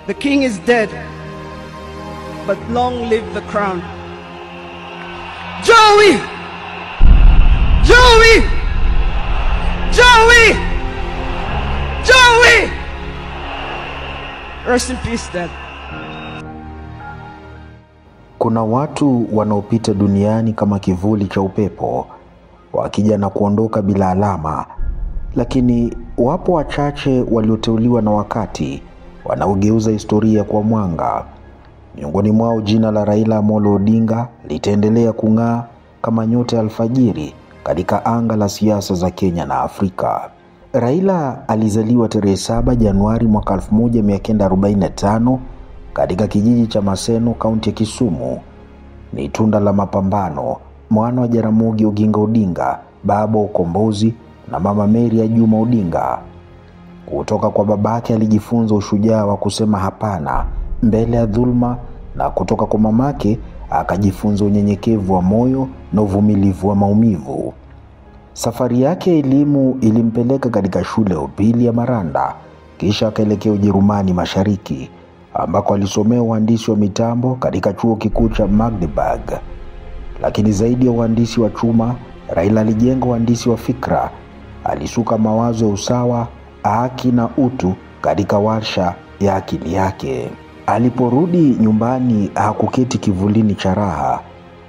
The king is dead, but long live the crown. Joey! Joey! Joey! Joey! Rest in peace, Dad. Kuna watu wanaopita duniani kama kivuli cha upepo, wakija na kuondoka bila alama, lakini wapo wachache walioteuliwa na wakati, wanaogeuza historia kwa mwanga. Miongoni mwao jina la Raila Amolo Odinga litaendelea kung'aa kama nyota ya alfajiri katika anga la siasa za Kenya na Afrika. Raila alizaliwa tarehe 7 Januari mwaka 1945 katika kijiji cha Maseno, kaunti ya Kisumu. Ni tunda la mapambano, mwana wa Jaramogi Oginga Odinga, baba wa ukombozi, na mama Mary ya Juma Odinga. Kutoka kwa babake alijifunza ushujaa wa kusema hapana mbele ya dhulma, na kutoka kwa mamake akajifunza unyenyekevu wa moyo na uvumilivu wa maumivu. Safari yake ya elimu ilimpeleka katika shule ya upili ya Maranda, kisha akaelekea Ujerumani Mashariki ambako alisomea uhandisi wa mitambo katika chuo kikuu cha Magdeburg. Lakini zaidi ya uhandisi wa chuma, Raila alijenga uhandisi wa fikra. Alisuka mawazo ya usawa, haki na utu katika warsha ya akili yake. Aliporudi nyumbani hakuketi kivulini cha raha.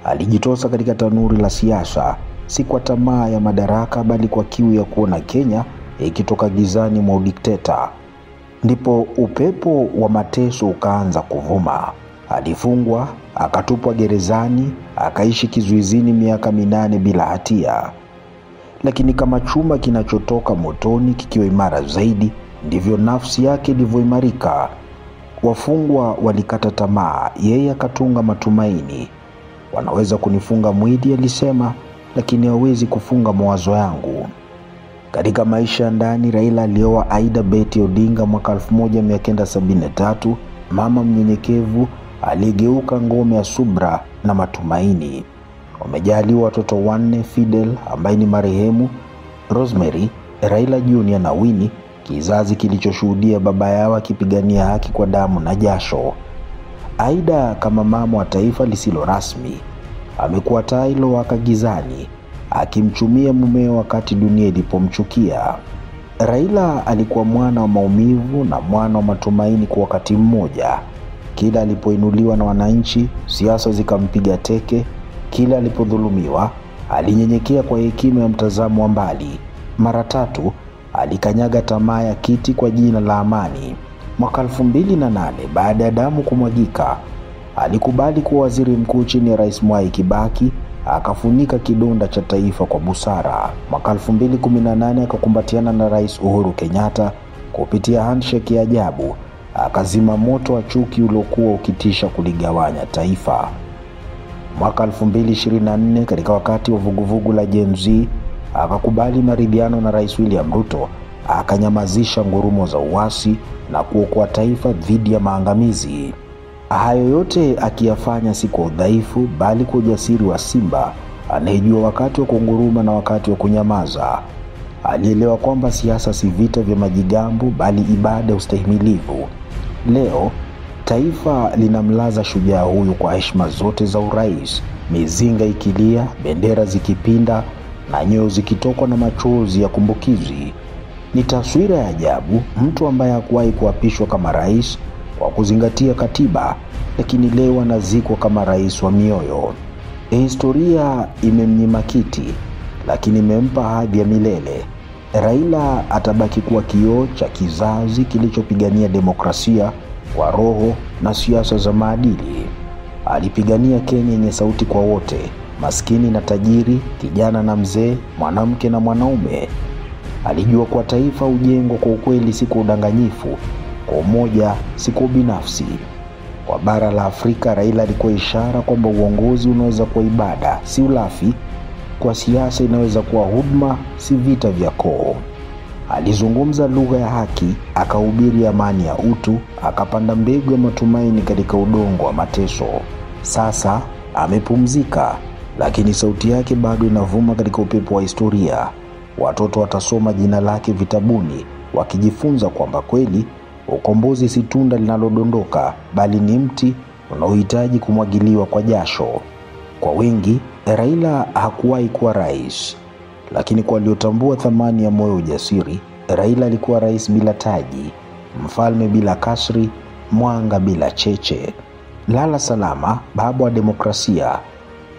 Alijitosa katika tanuri la siasa, si kwa tamaa ya madaraka bali kwa kiu ya kuona Kenya ikitoka gizani mwa udikteta. Ndipo upepo wa mateso ukaanza kuvuma. Alifungwa, akatupwa gerezani, akaishi kizuizini miaka 8 bila hatia. Lakini kama chuma kinachotoka motoni kikiwa imara zaidi, ndivyo nafsi yake ilivyoimarika. Wafungwa walikata tamaa, yeye akatunga matumaini. Wanaweza kunifunga mwili, alisema, lakini hawezi kufunga mawazo yangu. Katika maisha ya ndani, Raila alioa Aida Betty Odinga mwaka 1973, mama mnyenyekevu aliyegeuka ngome ya subra na matumaini. Wamejaliwa watoto 4, Fidel ambaye ni marehemu, Rosemary, Raila Junior na Winnie, kizazi kilichoshuhudia baba yao akipigania haki kwa damu na jasho. Aida kama mama wa taifa lisilo rasmi amekuwa taa iliyowaka gizani, akimchumia mumeo wakati dunia ilipomchukia. Raila alikuwa mwana wa maumivu na mwana wa matumaini kwa wakati mmoja. Kila alipoinuliwa na wananchi, siasa zikampiga teke. Kila alipodhulumiwa, alinyenyekea kwa hekima ya mtazamo wa mbali. Mara 3 alikanyaga tamaa ya kiti kwa jina la amani. Mwaka 2008, baada ya damu kumwagika, alikubali kuwa waziri mkuu chini ya Rais Mwai Kibaki, akafunika kidonda cha taifa kwa busara. Mwaka 2018 akakumbatiana na Rais Uhuru Kenyatta kupitia handshake ya ajabu, akazima moto wa chuki uliokuwa ukitisha kuligawanya taifa. Mwaka 2024, katika wakati wa vuguvugu la Gen Z, akakubali maridhiano na Rais William Ruto, akanyamazisha ngurumo za uasi na kuokoa taifa dhidi ya maangamizi. Hayo yote akiyafanya si kwa udhaifu bali kwa ujasiri wa simba anayejua wakati wa kunguruma na wakati wa kunyamaza. Alielewa kwamba siasa si vita vya majigambo bali ibada ya ustahimilivu. Leo taifa linamlaza shujaa huyu kwa heshima zote za urais, mizinga ikilia, bendera zikipinda na nyoyo zikitokwa na machozi ya kumbukizi. Ni taswira ya ajabu, mtu ambaye hakuwahi kuapishwa kama rais kwa kuzingatia katiba, lakini leo anazikwa kama rais wa mioyo. Historia imemnyima kiti, lakini imempa hadhi ya milele. Raila atabaki kuwa kioo cha kizazi kilichopigania demokrasia kwa roho na siasa za maadili. Alipigania Kenya yenye sauti kwa wote, maskini na tajiri, kijana na mzee, mwanamke na mwanaume. Alijua kwa taifa ujengwa kwa ukweli, si kwa udanganyifu, kwa umoja, si kwa binafsi. Kwa bara la Afrika, Raila alikuwa ishara kwamba uongozi unaweza kuwa ibada, si ulafi. Kwa siasa inaweza kuwa huduma, si vita vya koo. Alizungumza lugha ya haki, akahubiri amani ya utu, akapanda mbegu ya matumaini katika udongo wa mateso. Sasa amepumzika, lakini sauti yake bado inavuma katika upepo wa historia. Watoto watasoma jina lake vitabuni, wakijifunza kwamba kweli Ukombozi si tunda linalodondoka, bali ni mti unaohitaji kumwagiliwa kwa jasho. Kwa wengi, Raila hakuwahi kuwa rais, lakini kwa waliotambua thamani ya moyo ujasiri, Raila alikuwa rais bila taji, mfalme bila kasri, mwanga bila cheche. Lala salama, baba wa demokrasia.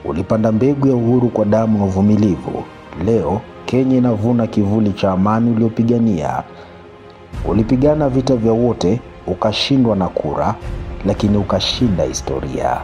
Ulipanda mbegu ya uhuru kwa damu na uvumilivu. Leo Kenya inavuna kivuli cha amani uliopigania. Ulipigana vita vya wote, ukashindwa na kura, lakini ukashinda historia.